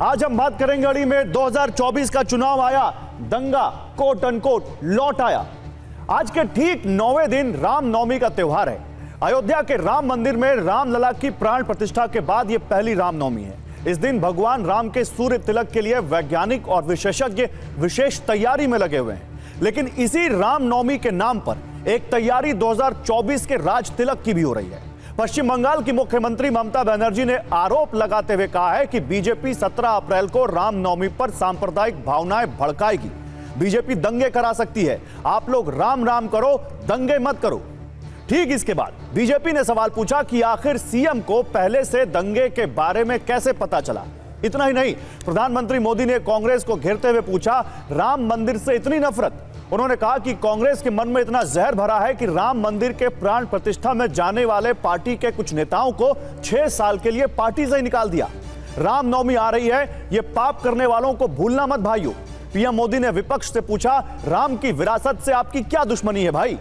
आज हम बात करेंगे अड़ी में 2024 का चुनाव आया, दंगा कोट अनकोट लौट आया। आज के ठीक 9वें दिन रामनवमी का त्यौहार है। अयोध्या के राम मंदिर में रामलला की प्राण प्रतिष्ठा के बाद यह पहली रामनवमी है। इस दिन भगवान राम के सूर्य तिलक के लिए वैज्ञानिक और विशेषज्ञ विशेष तैयारी में लगे हुए हैं। लेकिन इसी रामनवमी के नाम पर एक तैयारी 2024 के राज तिलक की भी हो रही है। पश्चिम बंगाल की मुख्यमंत्री ममता बनर्जी ने आरोप लगाते हुए कहा है कि बीजेपी 17 अप्रैल को रामनवमी पर सांप्रदायिक भावनाएं भड़काएगी। बीजेपी दंगे करा सकती है, आप लोग राम राम करो, दंगे मत करो। ठीक इसके बाद बीजेपी ने सवाल पूछा कि आखिर सीएम को पहले से दंगे के बारे में कैसे पता चला। इतना ही नहीं, प्रधानमंत्री मोदी ने कांग्रेस को घेरते हुए पूछा, राम मंदिर से इतनी नफरत। उन्होंने कहा कि कांग्रेस के मन में इतना जहर भरा है कि राम मंदिर के प्राण प्रतिष्ठा में जाने वाले पार्टी के कुछ नेताओं को 6 साल के लिए पार्टी से ही निकाल दिया। रामनवमी आ रही है, ये पाप करने वालों को भूलना मत भाइयों। पीएम मोदी ने विपक्ष से पूछा, राम की विरासत से आपकी क्या दुश्मनी है भाई।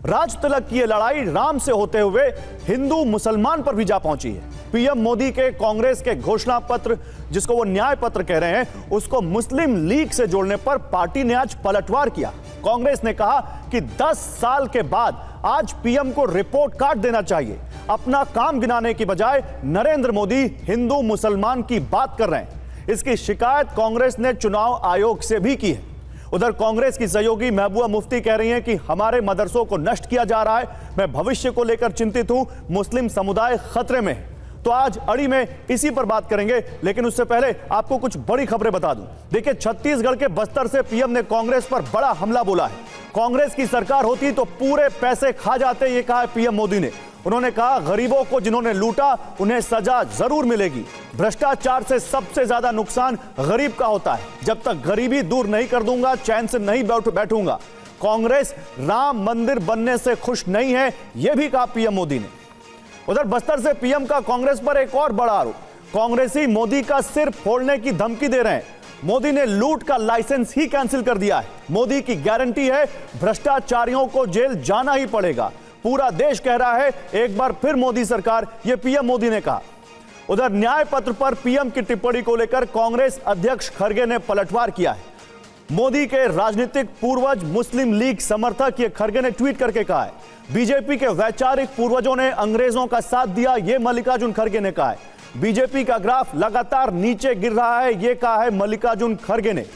राज तिलक की यह लड़ाई राम से होते हुए हिंदू मुसलमान पर भी जा पहुंची है। पीएम मोदी के कांग्रेस के घोषणा पत्र, जिसको वो न्याय पत्र कह रहे हैं, उसको मुस्लिम लीग से जोड़ने पर पार्टी ने आज पलटवार किया। कांग्रेस ने कहा कि 10 साल के बाद आज पीएम को रिपोर्ट कार्ड देना चाहिए। अपना काम गिनाने की बजाय नरेंद्र मोदी हिंदू मुसलमान की बात कर रहे हैं। इसकी शिकायत कांग्रेस ने चुनाव आयोग से भी की है। उधर कांग्रेस की सहयोगी महबूबा मुफ्ती कह रही हैं कि हमारे मदरसों को नष्ट किया जा रहा है, मैं भविष्य को लेकर चिंतित हूं, मुस्लिम समुदाय खतरे में है। तो आज अड़ी में इसी पर बात करेंगे, लेकिन उससे पहले आपको कुछ बड़ी खबरें बता दूं। देखिए, छत्तीसगढ़ के बस्तर से पीएम ने कांग्रेस पर बड़ा हमला बोला है। कांग्रेस की सरकार होती तो पूरे पैसे खा जाते, ये कहा है पीएम मोदी ने। उन्होंने कहा, गरीबों को जिन्होंने लूटा उन्हें सजा जरूर मिलेगी। भ्रष्टाचार से सबसे ज्यादा नुकसान गरीब का होता है। जब तक गरीबी दूर नहीं कर दूंगा, चैन से नहीं बैठूंगा। कांग्रेस राम मंदिर बनने से खुश नहीं है, यह भी कहा पीएम मोदी ने। उधर बस्तर से पीएम का कांग्रेस पर एक और बड़ा आरोप, कांग्रेसी मोदी का सिर फोड़ने की धमकी दे रहे हैं। मोदी ने लूट का लाइसेंस ही कैंसिल कर दिया है। मोदी की गारंटी है, भ्रष्टाचारियों को जेल जाना ही पड़ेगा। पूरा देश कह रहा है, एक बार फिर मोदी सरकार, यह पीएम मोदी ने कहा। उधर न्याय पत्र पर पीएम की टिप्पणी को लेकर कांग्रेस अध्यक्ष खड़गे ने पलटवार किया है। मोदी के राजनीतिक पूर्वज मुस्लिम लीग समर्थक, ये खड़गे ने ट्वीट करके कहा है। बीजेपी के वैचारिक पूर्वजों ने अंग्रेजों का साथ दिया, यह मल्लिकार्जुन खड़गे ने कहा है। बीजेपी का ग्राफ लगातार नीचे गिर रहा है, यह कहा है मल्लिकार्जुन खड़गे ने।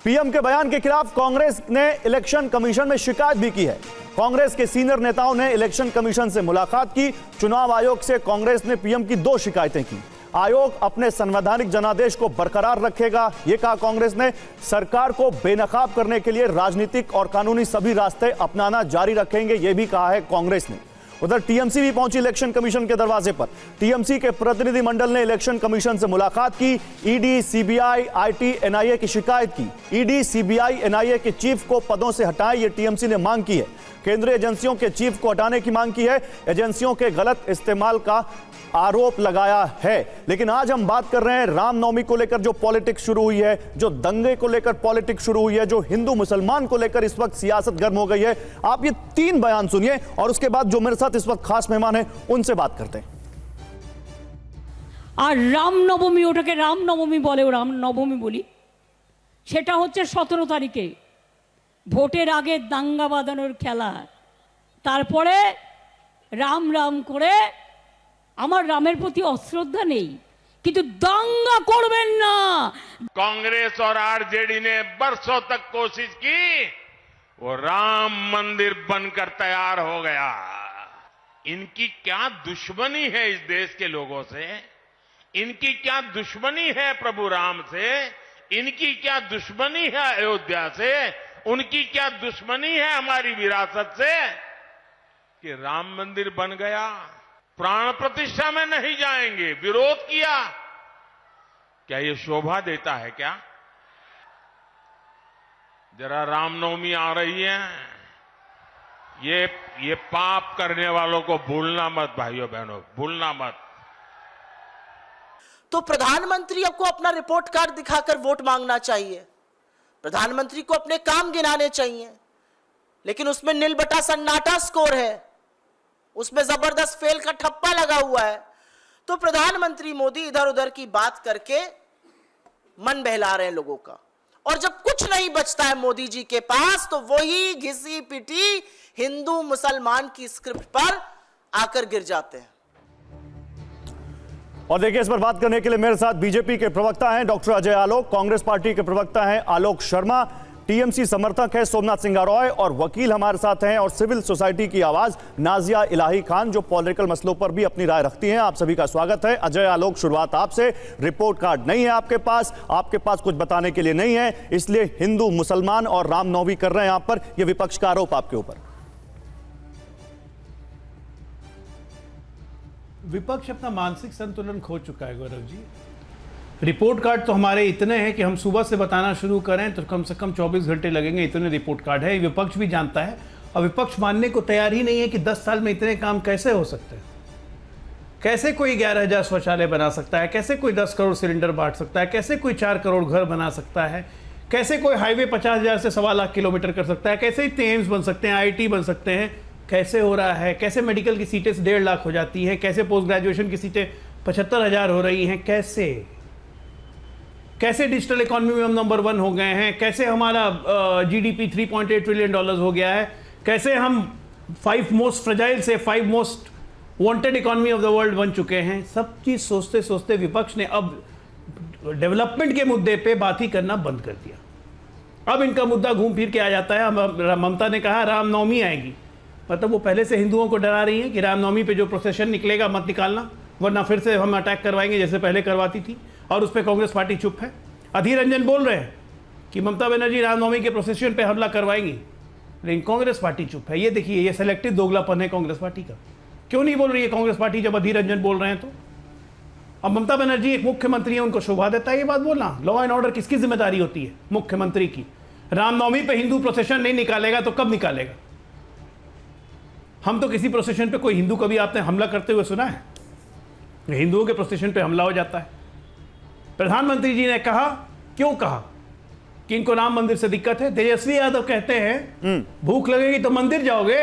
पीएम के बयान के खिलाफ कांग्रेस ने इलेक्शन कमीशन में शिकायत भी की है। कांग्रेस के सीनियर नेताओं ने इलेक्शन कमीशन से मुलाकात की। चुनाव आयोग से कांग्रेस ने पीएम की 2 शिकायतें की। आयोग अपने संवैधानिक जनादेश को बरकरार रखेगा, यह कहा कांग्रेस ने। सरकार को बेनकाब करने के लिए राजनीतिक और कानूनी सभी रास्ते अपनाना जारी रखेंगे, यह भी कहा है कांग्रेस ने। उधर टीएमसी भी पहुंची इलेक्शन कमीशन के दरवाजे पर। टीएमसी के प्रतिनिधि मंडल ने इलेक्शन कमीशन से मुलाकात की। ईडी, सीबीआई, आईटी, एनआईए की शिकायत की। ईडी, सीबीआई, एनआईए के चीफ को पदों से हटाएं, यह टीएमसी ने मांग की है। केंद्रीय एजेंसियों के चीफ को हटाने की मांग की है। एजेंसियों के गलत इस्तेमाल का आरोप लगाया है। लेकिन आज हम बात कर रहे हैं रामनवमी को लेकर जो पॉलिटिक्स शुरू हुई है, जो दंगे को लेकर पॉलिटिक्स शुरू हुई है, जो हिंदू मुसलमान को लेकर इस वक्त सियासत गर्म हो गई है। आप ये 3 बयान सुनिए और उसके बाद जो मेरे साथ इस वक्त खास मेहमान हैं उनसे बात करते हैं। আর রামনবমী, ওটাকে রামনবমী বলে, ও রামনবমী বলি, সেটা হচ্ছে 17 তারিখে ভোটের আগে দাঙ্গা বাঁধানোর খেলা। তারপরে রাম রাম করে আমার রামের প্রতি অশ্রদ্ধা নেই, কিন্তু দাঙ্গা করবেন না। कांग्रेस और आरजेडी ने बरसों तक कोशिश की, वो राम मंदिर बनकर तैयार हो गया। इनकी क्या दुश्मनी है इस देश के लोगों से, इनकी क्या दुश्मनी है प्रभु राम से, इनकी क्या दुश्मनी है अयोध्या से, उनकी क्या दुश्मनी है हमारी विरासत से कि राम मंदिर बन गया। प्राण प्रतिष्ठा में नहीं जाएंगे, विरोध किया। क्या ये शोभा देता है क्या? जरा रामनवमी आ रही है, ये पाप करने वालों को भूलना मत भाइयों बहनों, भूलना मत। तो प्रधानमंत्री को अपना रिपोर्ट कार्ड दिखाकर वोट मांगना चाहिए, प्रधानमंत्री को अपने काम गिनाने चाहिए, लेकिन उसमें नील बटा सन्नाटा स्कोर है, उसमें जबरदस्त फेल का ठप्पा लगा हुआ है। तो प्रधानमंत्री मोदी इधर उधर की बात करके मन बहला रहे हैं लोगों का। और जब कुछ नहीं बचता है मोदी जी के पास, तो वही घिसी पिटी हिंदू मुसलमान की स्क्रिप्ट पर आकर गिर जाते हैं। और देखिए, इस पर बात करने के लिए मेरे साथ बीजेपी के प्रवक्ता हैं डॉक्टर अजय आलोक, कांग्रेस पार्टी के प्रवक्ता हैं आलोक शर्मा, टीएमसी समर्थक है सोमनाथ सिंह रॉय, और वकील हमारे साथ हैं और सिविल सोसाइटी की आवाज नाजिया इलाही खान, जो पॉलिटिकल मसलों पर भी अपनी राय रखती हैं। आप सभी का स्वागत है। अजय आलोक, शुरुआत आपसे। रिपोर्ट कार्ड नहीं है आपके पास कुछ बताने के लिए नहीं है, इसलिए हिंदू मुसलमान और रामनवमी कर रहे हैं यहां पर, यह विपक्ष का आरोप आपके ऊपर। विपक्ष अपना मानसिक संतुलन खो चुका है गौरव जी। रिपोर्ट कार्ड तो हमारे इतने हैं कि हम सुबह से बताना शुरू करें तो कम से कम 24 घंटे लगेंगे, इतने रिपोर्ट कार्ड है। विपक्ष भी जानता है और विपक्ष मानने को तैयार ही नहीं है कि 10 साल में इतने काम कैसे हो सकते हैं। कैसे कोई 11,000 शौचालय बना सकता है, कैसे कोई 10 करोड़ सिलेंडर बांट सकता है, कैसे कोई 4 करोड़ घर बना सकता है, कैसे कोई हाईवे 50,000 से 1.25 लाख किलोमीटर कर सकता है, कैसे इतने एम्स बन सकते हैं, IIT बन सकते हैं, कैसे हो रहा है, कैसे मेडिकल की सीटें 1.5 लाख हो जाती हैं, कैसे पोस्ट ग्रेजुएशन की सीटें 75,000 हो रही हैं, कैसे डिजिटल इकोनॉमी में हम नंबर 1 हो गए हैं, कैसे हमारा GDP $3.8 ट्रिलियन हो गया है, कैसे हम 5 मोस्ट फ्रेजाइल से 5 most wanted economy of the world बन चुके हैं। सब चीज़ सोचते सोचते विपक्ष ने अब डेवलपमेंट के मुद्दे पे बात ही करना बंद कर दिया। अब इनका मुद्दा घूम फिर के आ जाता है। ममता ने कहा रामनवमी आएगी, मतलब वो पहले से हिंदुओं को डरा रही हैं कि रामनवमी पे जो प्रोसेशन निकलेगा मत निकालना, वरना फिर से हम अटैक करवाएंगे जैसे पहले करवाती थी। और उस पर कांग्रेस पार्टी चुप है। अधीर रंजन बोल रहे हैं कि ममता बनर्जी रामनवमी के प्रोसेशन पे हमला करवाएंगी, लेकिन कांग्रेस पार्टी चुप है। ये देखिए, ये सेलेक्टिव दोगलापन है कांग्रेस पार्टी का। क्यों नहीं बोल रही है कांग्रेस पार्टी जब अधीर रंजन बोल रहे हैं तो? अब ममता बनर्जी एक मुख्यमंत्री है, उनको शोभा देता है ये बात बोलना? लॉ एंड ऑर्डर किसकी जिम्मेदारी होती है? मुख्यमंत्री की। रामनवमी पे हिंदू प्रोसेशन नहीं निकालेगा तो कब निकालेगा? हम तो किसी प्रोसेशन पे कोई हिंदू कभी आपने हमला करते हुए सुना है? हिंदुओं के प्रोसेशन पे हमला हो जाता है। प्रधानमंत्री जी ने कहा, क्यों कहा कि इनको राम मंदिर से दिक्कत है? तेजस्वी यादव कहते हैं भूख लगेगी तो मंदिर जाओगे,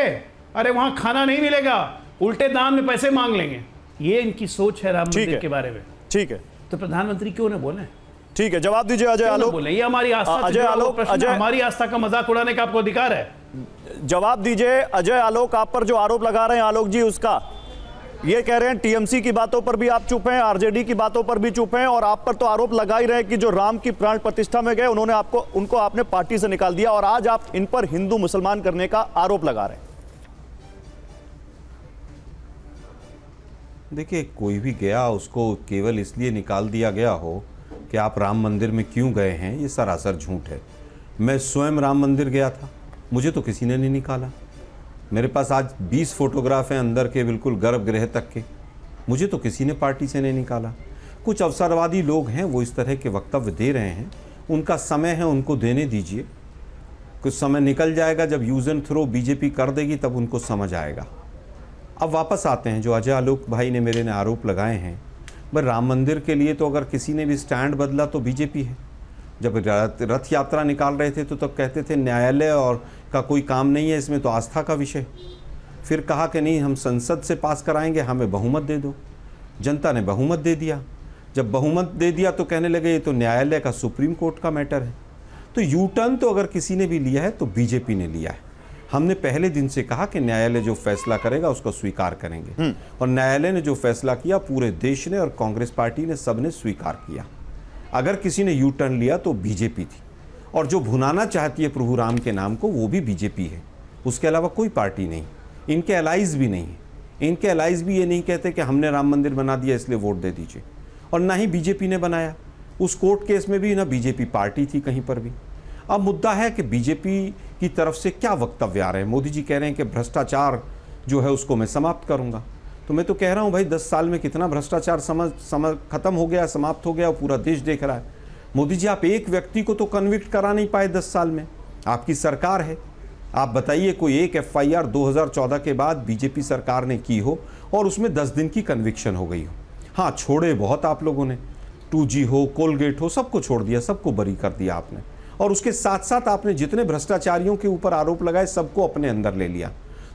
अरे वहां खाना नहीं मिलेगा, उल्टे दाम में पैसे मांग लेंगे। ये इनकी सोच है राम मंदिर के बारे में। ठीक है, तो प्रधानमंत्री क्यों न बोले? ठीक है, जवाब दीजिए अजय आलोक। बोले ये हमारी आस्था, अजय आलोक, हमारी आस्था का मजाक उड़ाने का आपको अधिकार है। जवाब दीजिए अजय आलोक। आप पर जो आरोप लगा रहे हैं आलोक जी, उसका ये कह रहे हैं टीएमसी की बातों पर भी आप चुप हैं, आरजेडी की बातों पर भी चुप हैं, और आप पर तो आरोप लगा ही रहे कि जो राम की प्राण प्रतिष्ठा में गए उनको आपने पार्टी से निकाल दिया, और आज आप इन पर हिंदू मुसलमान करने का आरोप लगा रहे हैं। देखिए, कोई भी गया उसको केवल इसलिए निकाल दिया गया हो कि आप राम मंदिर में क्यों गए हैं, ये सरासर झूठ है। मैं स्वयं राम मंदिर गया था, मुझे तो किसी ने नहीं निकाला। मेरे पास आज 20 फोटोग्राफ हैं अंदर के, बिल्कुल गर्भगृह तक के, मुझे तो किसी ने पार्टी से नहीं निकाला। कुछ अवसरवादी लोग हैं, वो इस तरह के वक्तव्य दे रहे हैं, उनका समय है, उनको देने दीजिए। कुछ समय निकल जाएगा, जब यूज एंड थ्रो बीजेपी कर देगी तब उनको समझ आएगा। अब वापस आते हैं जो अजय आलोक भाई ने मेरे ने आरोप लगाए हैं। भाई राम मंदिर के लिए तो अगर किसी ने भी स्टैंड बदला तो बीजेपी है। जब रथ यात्रा निकाल रहे थे तो तब कहते थे न्यायालय और का कोई काम नहीं है, इसमें तो आस्था का विषय। फिर कहा कि नहीं, हम संसद से पास कराएंगे, हमें बहुमत दे दो। जनता ने बहुमत दे दिया। जब बहुमत दे दिया तो कहने लगे ये तो न्यायालय का, सुप्रीम कोर्ट का मैटर है। तो यू टर्न तो अगर किसी ने भी लिया है तो बीजेपी ने लिया है। हमने पहले दिन से कहा कि न्यायालय जो फैसला करेगा उसको स्वीकार करेंगे, और न्यायालय ने जो फैसला किया पूरे देश ने और कांग्रेस पार्टी ने सबने स्वीकार किया। अगर किसी ने यू टर्न लिया तो बीजेपी थी, और जो भुनाना चाहती है प्रभु राम के नाम को वो भी बीजेपी है, उसके अलावा कोई पार्टी नहीं। इनके अलाइज भी नहीं है। इनके अलाइज भी ये नहीं कहते कि हमने राम मंदिर बना दिया इसलिए वोट दे दीजिए, और ना ही बीजेपी ने बनाया। उस कोर्ट केस में भी ना बीजेपी पार्टी थी कहीं पर भी। अब मुद्दा है कि बीजेपी की तरफ से क्या वक्तव्य आ रहे हैं। मोदी जी कह रहे हैं कि भ्रष्टाचार जो है उसको मैं समाप्त करूंगा। तो मैं तो कह रहा हूं भाई 10 साल में कितना भ्रष्टाचार खत्म हो गया, समाप्त हो गया, पूरा देश देख रहा है। मोदी जी, आप एक व्यक्ति को तो कन्विक्ट करा नहीं पाए 10 साल में। आपकी सरकार है, आप बताइए कोई एक FIR 2014 के बाद बीजेपी सरकार ने की हो और उसमें 10 दिन की कन्विक्शन हो गई हो। हाँ, छोड़े बहुत आप लोगों ने, 2G हो, कोलगेट हो, सबको छोड़ दिया, सबको बरी कर दिया आपने। और उसके साथ साथ आपने जितने भ्रष्टाचारियों के ऊपर आरोप लगाए सबको अपने अंदर ले लिया।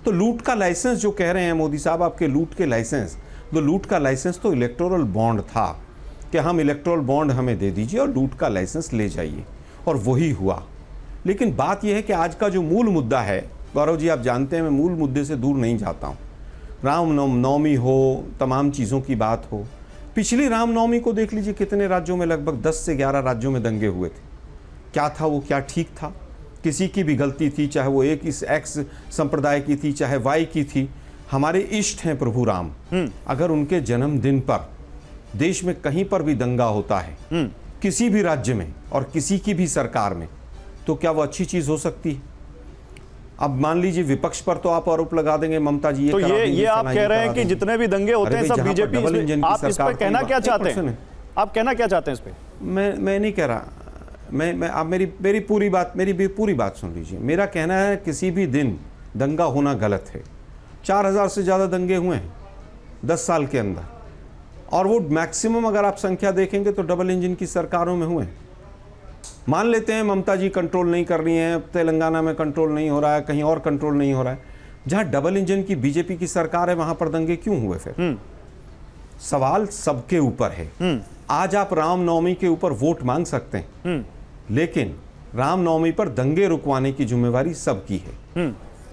तो लूट का लाइसेंस जो कह रहे हैं मोदी साहब, आपके लूट के लाइसेंस वो लूट का लाइसेंस तो इलेक्टोरल बॉन्ड था कि हम इलेक्टोरल बॉन्ड हमें दे दीजिए और लूट का लाइसेंस ले जाइए, और वही हुआ। लेकिन बात यह है कि आज का जो मूल मुद्दा है, गौरव जी आप जानते हैं मैं मूल मुद्दे से दूर नहीं जाता हूँ। रामनवमी हो, तमाम चीज़ों की बात हो, पिछली रामनवमी को देख लीजिए कितने राज्यों में, लगभग 10 से 11 राज्यों में दंगे हुए थे। क्या था वो, क्या ठीक था? किसी की भी गलती थी, चाहे वो एक इस एक्स संप्रदाय की थी, चाहे वाई की थी। हमारे इष्ट हैं प्रभु राम, अगर उनके जन्मदिन पर देश में कहीं पर भी दंगा होता है किसी भी राज्य में और किसी की भी सरकार में, तो क्या वो अच्छी चीज हो सकती है? अब मान लीजिए विपक्ष पर तो आप आरोप लगा देंगे ममता जी तो करा देंगे, ये आप फलाना कह रहे करा हैं कि देंगे। जितने भी दंगे होते अरे हैं भाई, सब जहाँ पर बीजेपी डबल इंजन की आप इस सरकार पे कहना थी, क्या एक चाहते पर्सन हैं? है। आप कहना क्या चाहते हैं इस पे? मैं नहीं कह रहा, मैं आप मेरी पूरी बात सुन लीजिए। मेरा कहना है किसी भी दिन दंगा होना गलत है। 4000 से ज़्यादा दंगे हुए हैं 10 साल के अंदर, और वो मैक्सिमम अगर आप संख्या देखेंगे तो डबल इंजन की सरकारों में हुए। मान लेते हैं ममता जी कंट्रोल नहीं कर रही हैं, तेलंगाना में कंट्रोल नहीं हो रहा है, कहीं और कंट्रोल नहीं हो रहा है, जहाँ डबल इंजन की बीजेपी की सरकार है वहाँ पर दंगे क्यों हुए? फिर सवाल सबके ऊपर है। आज आप रामनवमी के ऊपर वोट मांग सकते हैं, लेकिन रामनवमी पर दंगे रुकवाने की जिम्मेवारी सबकी है।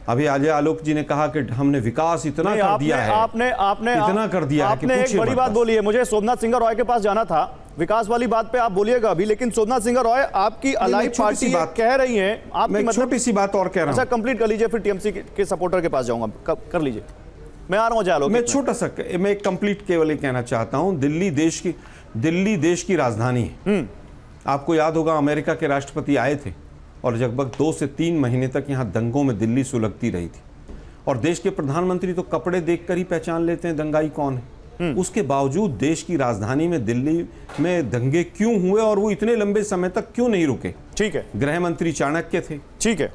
अभी अजय आलोक जी ने कहा कि हमने विकास इतना कर दिया है, आपने इतना कर दिया है कि आपने एक पूछिए बड़ी मत बात बस। बोली है। मुझे सोमनाथ सिंह रॉय के पास जाना था, विकास वाली बात पे आप बोलिएगा अभी, लेकिन सोमनाथ सिंह रॉय आपकी अलाई छोटी सी पार्टी बात कह रही है, आपकी मैं मतलब छोटी सी बात और कह रहा अच्छा हूँ। कंप्लीट कर लीजिए, फिर टीएमसी के सपोर्टर के पास जाऊंगा। कर लीजिए, मैं आ रहा हूं। जालो मैं छोटा सा मैं एक कंप्लीट केवल ये कहना चाहता हूँ। दिल्ली देश की राजधानी है। आपको याद होगा अमेरिका के राष्ट्रपति आए थे और लगभग 2 से 3 महीने तक यहाँ दंगों में दिल्ली सुलगती रही थी, और देश के प्रधानमंत्री तो कपड़े देखकर ही पहचान लेते हैं दंगाई कौन है। उसके बावजूद देश की राजधानी में दिल्ली में दंगे क्यों हुए और वो इतने लंबे समय तक क्यों नहीं रुके? ठीक है, गृह मंत्री चाणक्य थे, ठीक है,